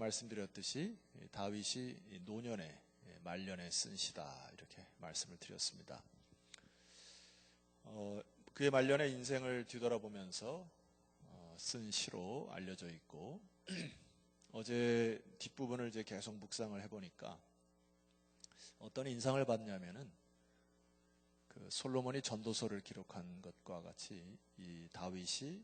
말씀드렸듯이 다윗이 노년에 말년에 쓴 시다 이렇게 말씀을 드렸습니다. 그의 말년의 인생을 뒤돌아보면서 쓴 시로 알려져 있고 어제 뒷부분을 이제 계속 묵상을 해보니까 어떤 인상을 받냐면은 그 솔로몬이 전도서를 기록한 것과 같이 이 다윗이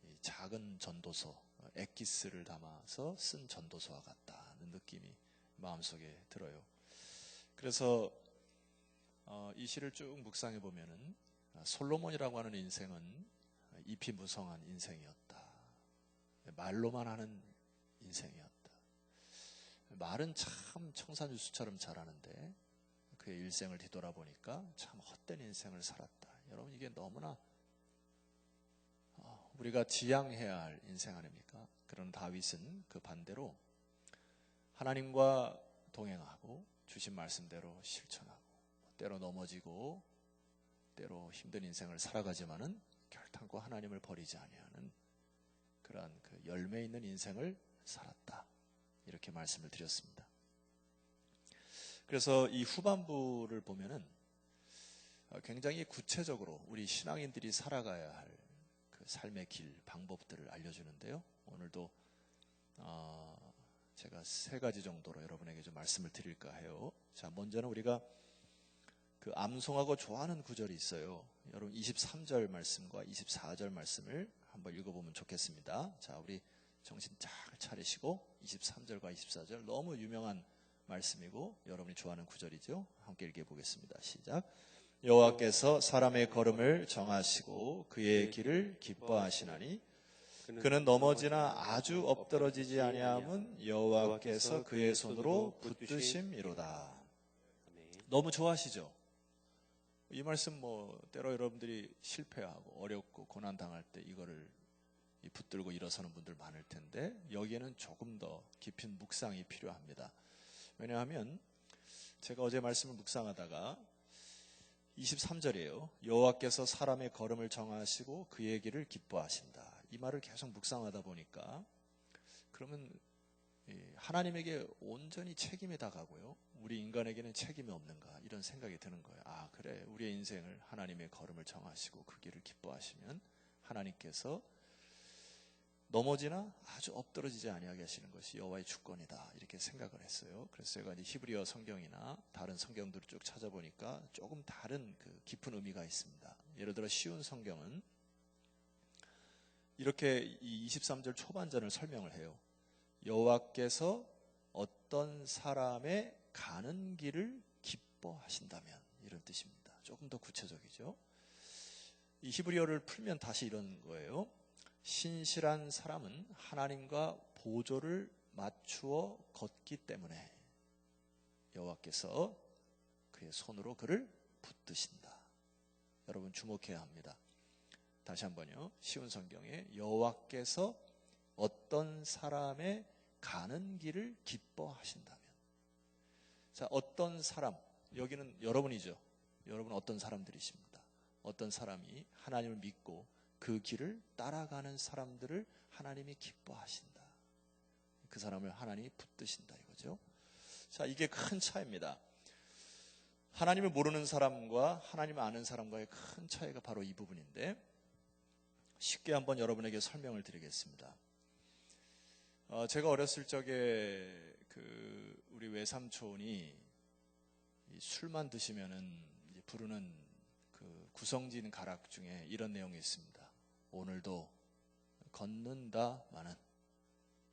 이 작은 전도서 엑기스를 담아서 쓴 전도서와 같다는 느낌이 마음속에 들어요. 그래서 이 시를 쭉 묵상해 보면은 솔로몬이라고 하는 인생은 잎이 무성한 인생이었다. 말로만 하는 인생이었다. 말은 참 청산유수처럼 잘하는데 그의 일생을 뒤돌아보니까 참 헛된 인생을 살았다. 여러분, 이게 너무나 우리가 지향해야 할 인생 아닙니까? 그런 다윗은 그 반대로 하나님과 동행하고 주신 말씀대로 실천하고 때로 넘어지고 때로 힘든 인생을 살아가지만은 결탄코 하나님을 버리지 아니하는 그러한 그 열매 있는 인생을 살았다. 이렇게 말씀을 드렸습니다. 그래서 이 후반부를 보면은 굉장히 구체적으로 우리 신앙인들이 살아가야 할 그 삶의 길, 방법들을 알려주는데요. 오늘도 제가 3가지 정도로 여러분에게 좀 말씀을 드릴까 해요. 자, 먼저는 우리가 그 암송하고 좋아하는 구절이 있어요. 여러분 23절 말씀과 24절 말씀을 한번 읽어보면 좋겠습니다. 자, 우리 정신 잘 차리시고 23절과 24절 너무 유명한 말씀이고 여러분이 좋아하는 구절이죠. 함께 읽어보겠습니다. 시작. 여호와께서 사람의 걸음을 정하시고 그의 길을 기뻐하시나니 그는 넘어지나 아주 엎드러지지 아니함은 여호와께서 그의 손으로 붙드심이로다. 너무 좋아하시죠? 이 말씀 때로 여러분들이 실패하고 어렵고 고난당할 때 이거를 붙들고 일어서는 분들 많을 텐데 여기에는 조금 더 깊은 묵상이 필요합니다. 왜냐하면 제가 어제 말씀을 묵상하다가 23절이에요. 여호와께서 사람의 걸음을 정하시고 그의 길을 기뻐하신다. 이 말을 계속 묵상하다 보니까 그러면 하나님에게 온전히 책임이 다가고요. 우리 인간에게는 책임이 없는가 이런 생각이 드는 거예요. 아, 그래. 우리의 인생을 하나님의 걸음을 정하시고 그 길을 기뻐하시면 하나님께서 넘어지나 아주 엎드러지지 아니하게 하시는 것이 여호와의 주권이다. 이렇게 생각을 했어요. 그래서 제가 이제 히브리어 성경이나 다른 성경들을 쭉 찾아보니까 조금 다른 그 깊은 의미가 있습니다. 예를 들어 쉬운 성경은 이렇게 이 23절 초반전을 설명을 해요. 여호와께서 어떤 사람의 가는 길을 기뻐하신다면 이런 뜻입니다. 조금 더 구체적이죠. 이 히브리어를 풀면 다시 이런 거예요. 신실한 사람은 하나님과 보조를 맞추어 걷기 때문에 여호와께서 그의 손으로 그를 붙드신다. 여러분 주목해야 합니다. 다시 한번요. 쉬운 성경에 여호와께서 어떤 사람의 가는 길을 기뻐하신다면. 자, 어떤 사람, 여기는 여러분이죠. 여러분 어떤 사람들이십니다. 어떤 사람이 하나님을 믿고 그 길을 따라가는 사람들을 하나님이 기뻐하신다. 그 사람을 하나님이 붙드신다 이거죠. 자, 이게 큰 차이입니다. 하나님을 모르는 사람과 하나님을 아는 사람과의 큰 차이가 바로 이 부분인데 쉽게 한번 여러분에게 설명을 드리겠습니다. 제가 어렸을 적에 우리 외삼촌이 술만 드시면은 부르는 그 구성진 가락 중에 이런 내용이 있습니다. 오늘도 걷는다마는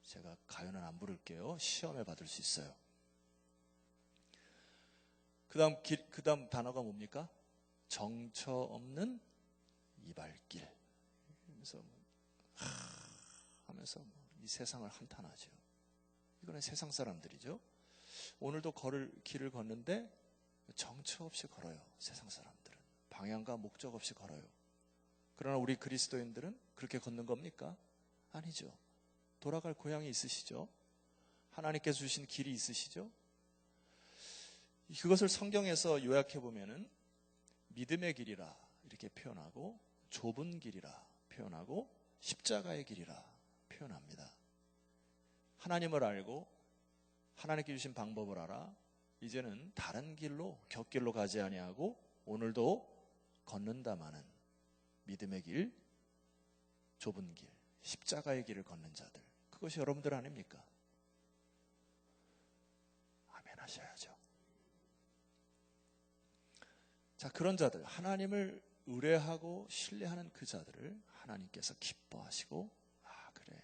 제가 가요는 안 부를게요. 시험에 받을 수 있어요. 그 다음 단어가 뭡니까? 정처 없는 이발길. 그래서 하면서 이 세상을 한탄하죠. 이거는 세상 사람들이죠. 오늘도 길을 걷는데 정처 없이 걸어요. 세상 사람들은 방향과 목적 없이 걸어요. 그러나 우리 그리스도인들은 그렇게 걷는 겁니까? 아니죠. 돌아갈 고향이 있으시죠? 하나님께서 주신 길이 있으시죠? 그것을 성경에서 요약해 보면은 믿음의 길이라 이렇게 표현하고 좁은 길이라 표현하고 십자가의 길이라 표현합니다. 하나님을 알고 하나님께 주신 방법을 알아 이제는 다른 길로 곁길로 가지 아니하고 오늘도 걷는다마는 믿음의 길, 좁은 길, 십자가의 길을 걷는 자들, 그것이 여러분들 아닙니까? 아멘 하셔야죠. 자, 그런 자들, 하나님을 의뢰하고 신뢰하는 그 자들을 하나님께서 기뻐하시고, 아 그래,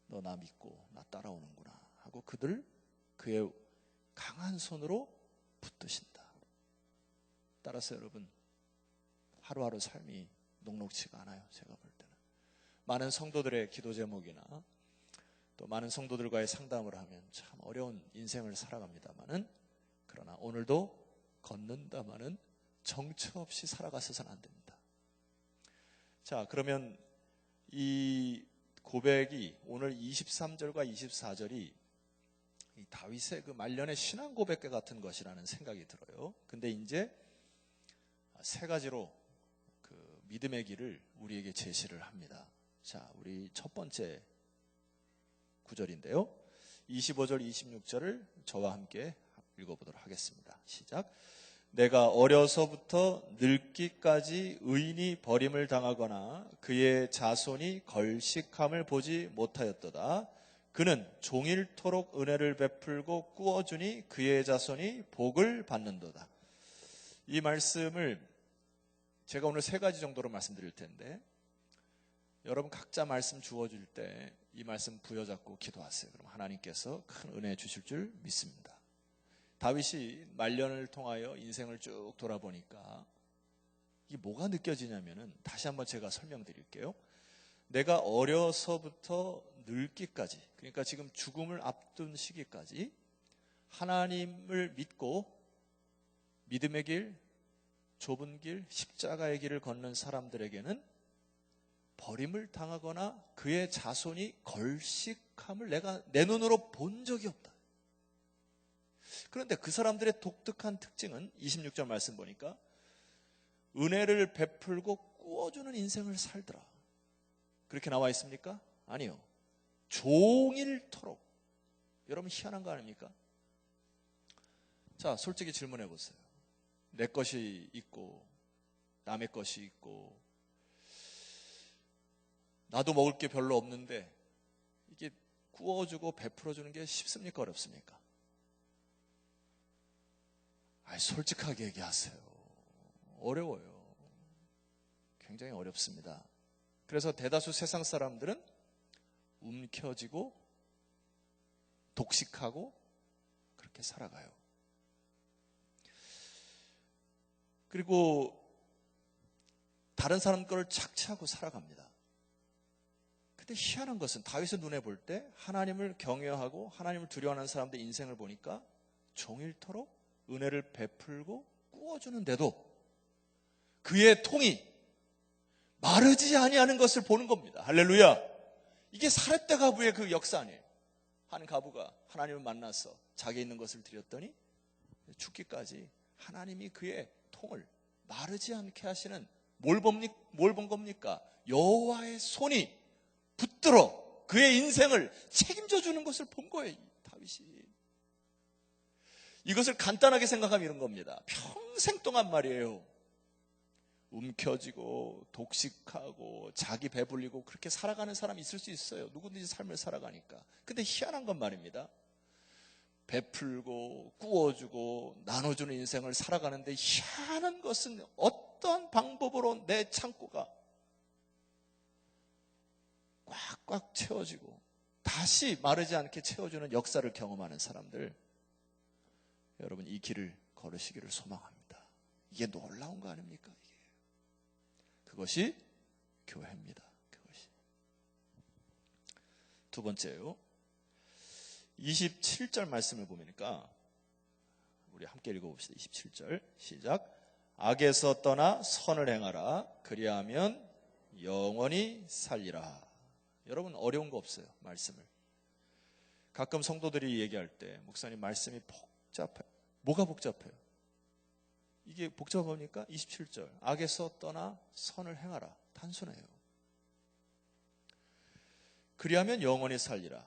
너 나 믿고 나 따라오는구나 하고 그들을 그의 강한 손으로 붙드신다. 따라서 여러분, 하루하루 삶이 녹록지가 않아요. 제가 볼 때는 많은 성도들의 기도 제목이나 또 많은 성도들과의 상담을 하면 참 어려운 인생을 살아갑니다마는, 그러나 오늘도 걷는다마는 정처 없이 살아가서는 안 됩니다. 자, 그러면 이 고백이 오늘 23절과 24절이 이 다윗의 그 말년의 신앙 고백과 같은 것이라는 생각이 들어요. 근데 이제 세 가지로 그 믿음의 길을 우리에게 제시를 합니다. 자, 우리 첫 번째 구절인데요. 25절, 26절을 저와 함께 읽어보도록 하겠습니다. 시작. 내가 어려서부터 늙기까지 의인이 버림을 당하거나 그의 자손이 걸식함을 보지 못하였도다. 그는 종일토록 은혜를 베풀고 꾸어주니 그의 자손이 복을 받는도다. 이 말씀을 제가 오늘 세 가지 정도로 말씀드릴 텐데, 여러분 각자 말씀 주어줄 때 이 말씀 부여잡고 기도하세요. 그럼 하나님께서 큰 은혜 주실 줄 믿습니다. 다윗이 말년을 통하여 인생을 쭉 돌아보니까 이게 뭐가 느껴지냐면은, 다시 한번 제가 설명드릴게요. 내가 어려서부터 늙기까지, 그러니까 지금 죽음을 앞둔 시기까지 하나님을 믿고 믿음의 길, 좁은 길, 십자가의 길을 걷는 사람들에게는 버림을 당하거나 그의 자손이 걸식함을 내가 내 눈으로 본 적이 없다. 그런데 그 사람들의 독특한 특징은 26절 말씀 보니까 은혜를 베풀고 꾸어주는 인생을 살더라. 그렇게 나와 있습니까? 아니요. 종일토록. 여러분 희한한 거 아닙니까? 자, 솔직히 질문해 보세요. 내 것이 있고 남의 것이 있고 나도 먹을 게 별로 없는데 이게 구워주고 베풀어주는 게 쉽습니까? 어렵습니까? 솔직하게 얘기하세요. 어려워요. 굉장히 어렵습니다. 그래서 대다수 세상 사람들은 움켜쥐고 독식하고 그렇게 살아가요. 그리고 다른 사람 거를 착취하고 살아갑니다. 근데 희한한 것은 다윗의 눈에 볼 때 하나님을 경외하고 하나님을 두려워하는 사람들 인생을 보니까 종일토록 은혜를 베풀고 꾸어주는데도 그의 통이 마르지 아니하는 것을 보는 겁니다. 할렐루야. 이게 사렙대 가부의 그 역사 아니에요. 한 가부가 하나님을 만나서 자기 있는 것을 드렸더니 죽기까지 하나님이 그의 통을 마르지 않게 하시는, 뭘 본 겁니까? 여호와의 손이 붙들어 그의 인생을 책임져 주는 것을 본 거예요, 다윗이. 이것을 간단하게 생각하면 이런 겁니다. 평생 동안 말이에요, 움켜쥐고 독식하고 자기 배불리고 그렇게 살아가는 사람이 있을 수 있어요. 누구든지 삶을 살아가니까. 근데 희한한 건 말입니다. 베풀고 꾸어주고 나눠주는 인생을 살아가는데 희한한 것은 어떠한 방법으로 내 창고가 꽉꽉 채워지고 다시 마르지 않게 채워주는 역사를 경험하는 사람들, 여러분 이 길을 걸으시기를 소망합니다. 이게 놀라운 거 아닙니까? 그것이 교회입니다. 그것이. 두 번째요. 27절 말씀을 보니까 우리 함께 읽어봅시다. 27절 시작. 악에서 떠나 선을 행하라. 그리하면 영원히 살리라. 여러분 어려운 거 없어요. 말씀을. 가끔 성도들이 얘기할 때 목사님 말씀이 복잡해요. 뭐가 복잡해요? 이게 복잡합니까? 27절. 악에서 떠나 선을 행하라. 단순해요. 그리하면 영원히 살리라.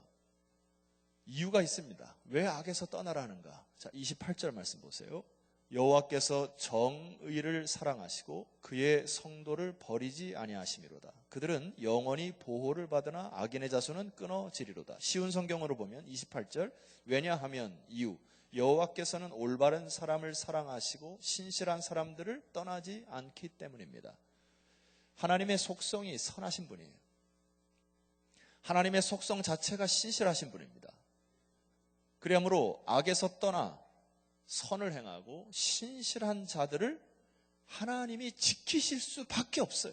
이유가 있습니다. 왜 악에서 떠나라 하는가? 자, 28절 말씀 보세요. 여호와께서 정의를 사랑하시고 그의 성도를 버리지 아니하심이로다. 그들은 영원히 보호를 받으나 악인의 자손은 끊어지리로다. 쉬운 성경으로 보면 28절, 왜냐하면 이유, 여호와께서는 올바른 사람을 사랑하시고 신실한 사람들을 떠나지 않기 때문입니다. 하나님의 속성이 선하신 분이에요. 하나님의 속성 자체가 신실하신 분입니다. 그러므로 악에서 떠나 선을 행하고 신실한 자들을 하나님이 지키실 수밖에 없어요.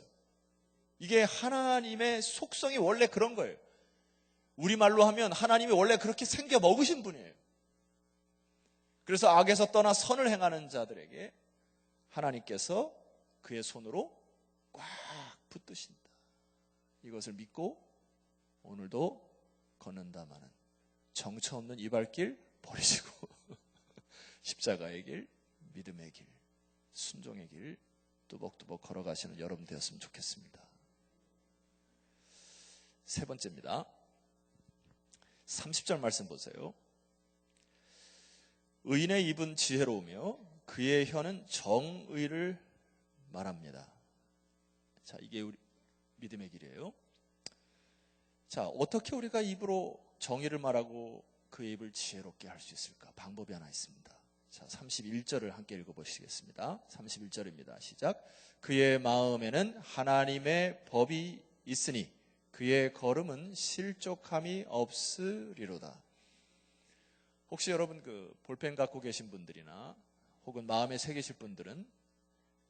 이게 하나님의 속성이 원래 그런 거예요. 우리말로 하면 하나님이 원래 그렇게 생겨 먹으신 분이에요. 그래서 악에서 떠나 선을 행하는 자들에게 하나님께서 그의 손으로 꽉 붙드신다. 이것을 믿고 오늘도 걷는다마는 정처 없는 이 발길 버리시고 십자가의 길, 믿음의 길, 순종의 길 뚜벅뚜벅 걸어가시는 여러분 되었으면 좋겠습니다. 세 번째입니다. 30절 말씀 보세요. 의인의 입은 지혜로우며 그의 혀는 정의를 말합니다. 자, 이게 우리 믿음의 길이에요. 자, 어떻게 우리가 입으로 정의를 말하고 그 입을 지혜롭게 할 수 있을까? 방법이 하나 있습니다. 자, 31절을 함께 읽어보시겠습니다. 31절입니다. 시작. 그의 마음에는 하나님의 법이 있으니 그의 걸음은 실족함이 없으리로다. 혹시 여러분 그 볼펜 갖고 계신 분들이나 혹은 마음에 새기실 분들은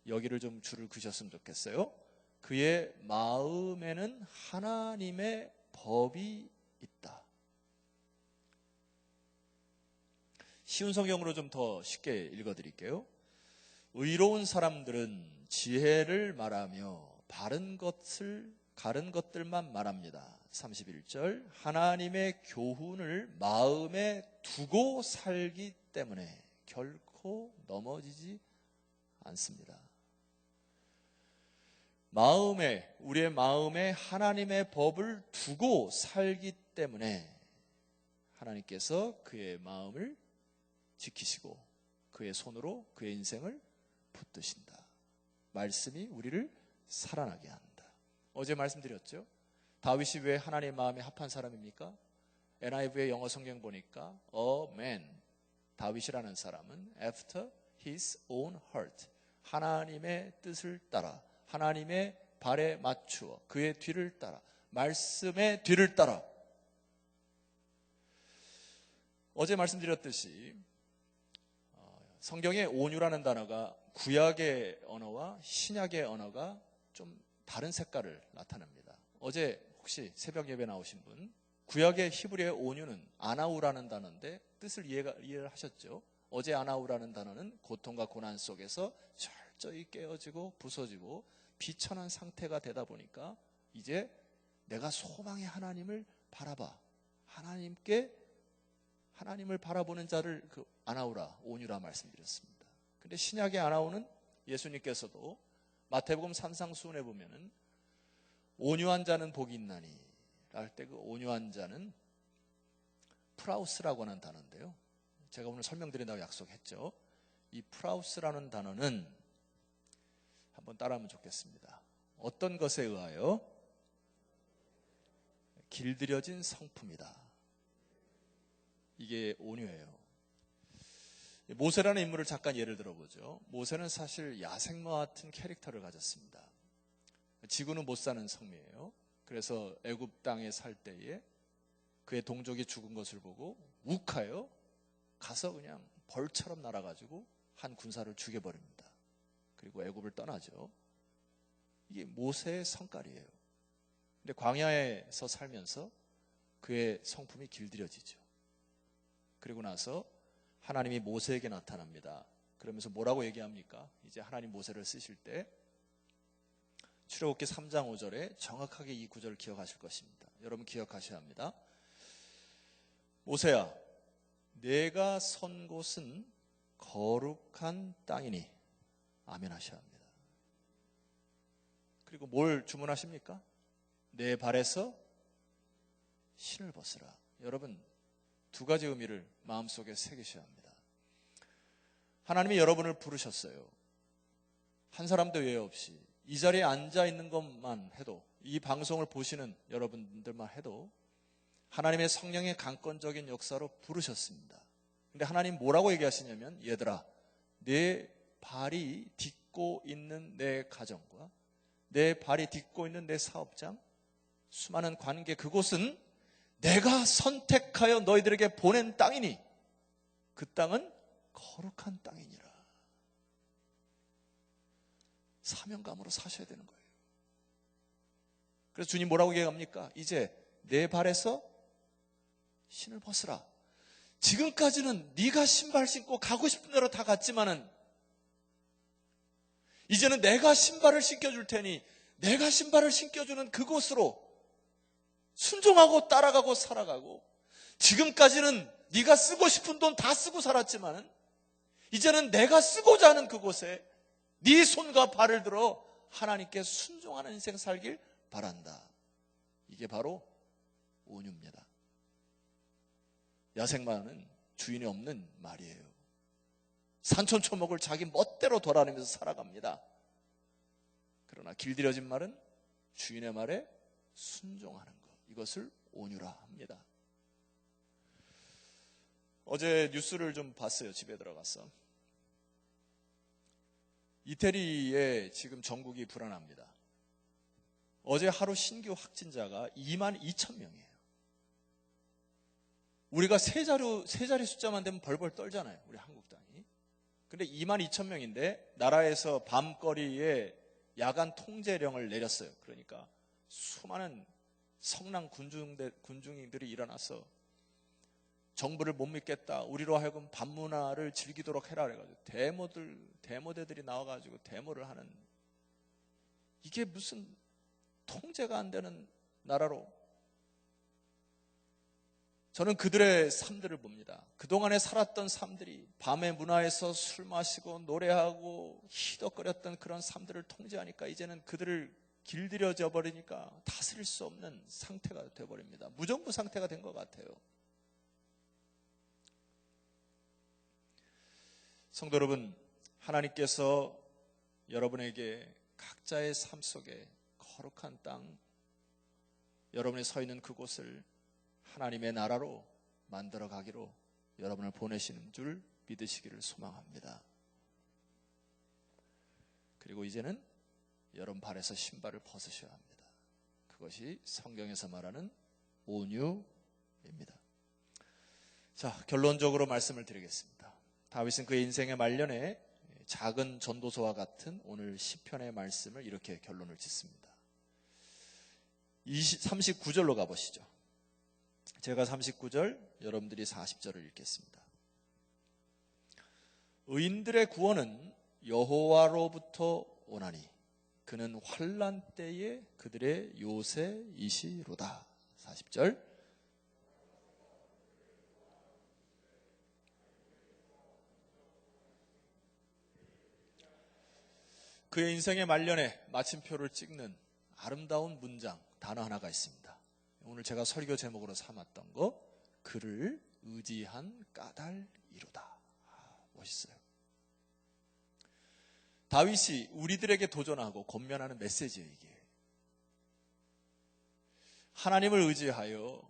여기를 좀 줄을 그으셨으면 좋겠어요. 그의 마음에는 하나님의 법이 있다. 쉬운 성경으로 좀 더 쉽게 읽어드릴게요. 의로운 사람들은 지혜를 말하며 바른 것들만 말합니다. 31절, 하나님의 교훈을 마음에 두고 살기 때문에 결코 넘어지지 않습니다. 우리의 마음에 하나님의 법을 두고 살기 때문에 하나님께서 그의 마음을 지키시고 그의 손으로 그의 인생을 붙드신다. 말씀이 우리를 살아나게 한다. 어제 말씀드렸죠? 다윗이 왜 하나님의 마음에 합한 사람입니까? NIV의 영어 성경 보니까 A man, 다윗이라는 사람은 after his own heart, 하나님의 뜻을 따라 하나님의 발에 맞추어 그의 뒤를 따라 말씀의 뒤를 따라. 어제 말씀드렸듯이 성경에 온유라는 단어가 구약의 언어와 신약의 언어가 좀 다른 색깔을 나타냅니다. 어제 혹시 새벽 예배 나오신 분, 구약의 히브리어의 온유는 아나우라는 단어인데 뜻을 이해를 하셨죠? 어제 아나우라는 단어는 고통과 고난 속에서 철저히 깨어지고 부서지고 비천한 상태가 되다 보니까 이제 내가 소망의 하나님을 바라봐. 하나님을 바라보는 자를 그 아나우라, 온유라 말씀드렸습니다. 근데 신약의 아나우는 예수님께서도 마태복음 산상수훈에 보면은 온유한 자는 복이 있나니 할 때 그 온유한 자는 프라우스라고 하는 단어인데요. 제가 오늘 설명드린다고 약속했죠. 이 프라우스라는 단어는 한번 따라하면 좋겠습니다. 어떤 것에 의하여? 길들여진 성품이다. 이게 온유예요. 모세라는 인물을 잠깐 예를 들어보죠. 모세는 사실 야생마 같은 캐릭터를 가졌습니다. 지구는 못 사는 성미예요. 그래서 애굽 땅에 살 때에 그의 동족이 죽은 것을 보고 욱하여 가서 그냥 벌처럼 날아가지고 한 군사를 죽여버립니다. 그리고 애굽을 떠나죠. 이게 모세의 성깔이에요. 근데 광야에서 살면서 그의 성품이 길들여지죠. 그리고 나서 하나님이 모세에게 나타납니다. 그러면서 뭐라고 얘기합니까? 이제 하나님 모세를 쓰실 때 출애굽기 3장 5절에 정확하게 이 구절을 기억하실 것입니다. 여러분 기억하셔야 합니다. 모세야, 내가 선 곳은 거룩한 땅이니 아멘 하셔야 합니다. 그리고 뭘 주문하십니까? 내 발에서 신을 벗으라. 여러분, 두 가지 의미를 마음속에 새기셔야 합니다. 하나님이 여러분을 부르셨어요. 한 사람도 외에 없이 이 자리에 앉아 있는 것만 해도, 이 방송을 보시는 여러분들만 해도 하나님의 성령의 강권적인 역사로 부르셨습니다. 근데 하나님 뭐라고 얘기하시냐면, 얘들아, 내 발이 딛고 있는 내 가정과 내 발이 딛고 있는 내 사업장, 수많은 관계, 그곳은 내가 선택하여 너희들에게 보낸 땅이니 그 땅은 거룩한 땅이니라. 사명감으로 사셔야 되는 거예요. 그래서 주님 뭐라고 얘기합니까? 이제 내 발에서 신을 벗으라. 지금까지는 네가 신발 신고 가고 싶은 대로 다 갔지만은 이제는 내가 신발을 신겨줄 테니 내가 신발을 신겨주는 그곳으로 순종하고 따라가고 살아가고, 지금까지는 네가 쓰고 싶은 돈 다 쓰고 살았지만은 이제는 내가 쓰고자 하는 그곳에 네 손과 발을 들어 하나님께 순종하는 인생 살길 바란다. 이게 바로 온유입니다. 야생마는 주인이 없는 말이에요. 산천초목을 자기 멋대로 돌아다니면서 살아갑니다. 그러나 길들여진 말은 주인의 말에 순종하는 것, 이것을 온유라 합니다. 어제 뉴스를 좀 봤어요. 집에 들어가서. 이태리에 지금 전국이 불안합니다. 어제 하루 신규 확진자가 22,000명이에요. 우리가 세 자리 숫자만 되면 벌벌 떨잖아요, 우리 한국 땅이. 근데 22,000명인데 나라에서 밤거리에 야간 통제령을 내렸어요. 그러니까 수많은 성난 군중들이 일어나서 정부를 못 믿겠다, 우리로 하여금 반문화를 즐기도록 해라 그래가지고 데모대들이 나와가지고 데모를 하는, 이게 무슨 통제가 안 되는 나라로. 저는 그들의 삶들을 봅니다. 그동안에 살았던 삶들이 밤의 문화에서 술 마시고 노래하고 희덕거렸던 그런 삶들을 통제하니까 이제는 그들을 길들여져 버리니까 다스릴 수 없는 상태가 되어버립니다. 무정부 상태가 된 것 같아요. 성도 여러분, 하나님께서 여러분에게 각자의 삶 속에 거룩한 땅, 여러분이 서 있는 그곳을 하나님의 나라로 만들어 가기로 여러분을 보내시는 줄 믿으시기를 소망합니다. 그리고 이제는 여러분 발에서 신발을 벗으셔야 합니다. 그것이 성경에서 말하는 온유입니다. 자, 결론적으로 말씀을 드리겠습니다. 다윗은 그의 인생의 말년에 작은 전도서와 같은 오늘 시편의 말씀을 이렇게 결론을 짓습니다. 39절로 가보시죠. 제가 39절, 여러분들이 40절을 읽겠습니다. 의인들의 구원은 여호와로부터 오나니 그는 환난 때에 그들의 요새이시로다. 40절. 그의 인생의 말년에 마침표를 찍는 아름다운 문장, 단어 하나가 있습니다. 오늘 제가 설교 제목으로 삼았던 거, 그를 의지한 까닭이로다. 멋있어요. 다윗이 우리들에게 도전하고 권면하는 메시지예요, 이게. 하나님을 의지하여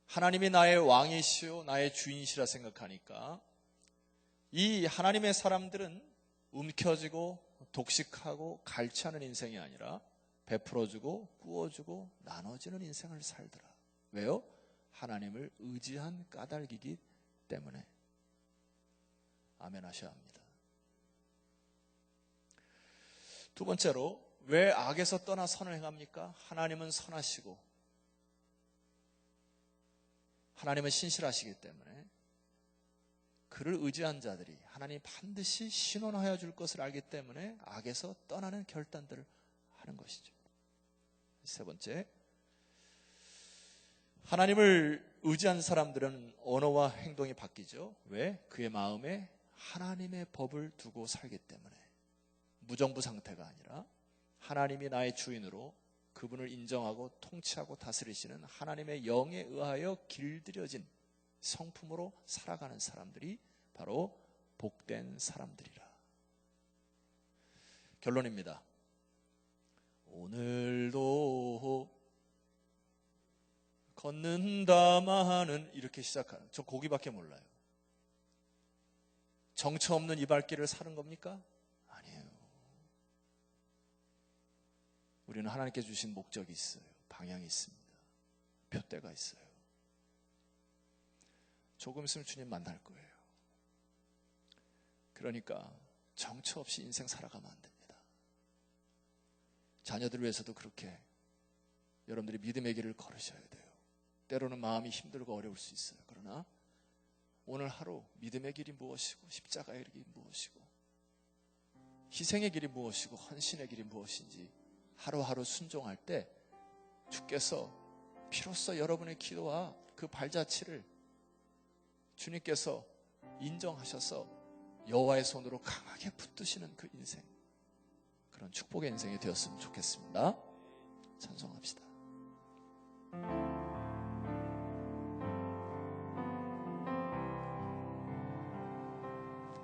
하나님이 나의 왕이시오, 나의 주인이시라 생각하니까 이 하나님의 사람들은 움켜쥐고 독식하고 갈취하는 인생이 아니라 베풀어주고 꾸어주고 나눠주는 인생을 살더라. 왜요? 하나님을 의지한 까닭이기 때문에. 아멘 하셔야 합니다. 두 번째로, 왜 악에서 떠나 선을 행합니까? 하나님은 선하시고 하나님은 신실하시기 때문에 그를 의지한 자들이 하나님이 반드시 신원하여 줄 것을 알기 때문에 악에서 떠나는 결단들을 하는 것이죠. 세 번째, 하나님을 의지한 사람들은 언어와 행동이 바뀌죠. 왜? 그의 마음에 하나님의 법을 두고 살기 때문에. 무정부 상태가 아니라 하나님이 나의 주인으로 그분을 인정하고 통치하고 다스리시는 하나님의 영에 의하여 길들여진 성품으로 살아가는 사람들이 바로 복된 사람들이라. 결론입니다. 오늘도 걷는다마는 이렇게 시작하는, 저 고기밖에 몰라요. 정처 없는 이 발길을 사는 겁니까? 아니에요. 우리는 하나님께 주신 목적이 있어요. 방향이 있습니다. 표대가 있어요. 조금 있으면 주님 만날 거예요. 그러니까 정처 없이 인생 살아가면 안 됩니다. 자녀들을 위해서도 그렇게 여러분들이 믿음의 길을 걸으셔야 돼요. 때로는 마음이 힘들고 어려울 수 있어요. 그러나 오늘 하루 믿음의 길이 무엇이고 십자가의 길이 무엇이고 희생의 길이 무엇이고 헌신의 길이 무엇인지 하루하루 순종할 때 주께서 비로소 여러분의 기도와 그 발자취를 주님께서 인정하셔서 여호와의 손으로 강하게 붙드시는 그 인생, 그런 축복의 인생이 되었으면 좋겠습니다. 찬송합시다.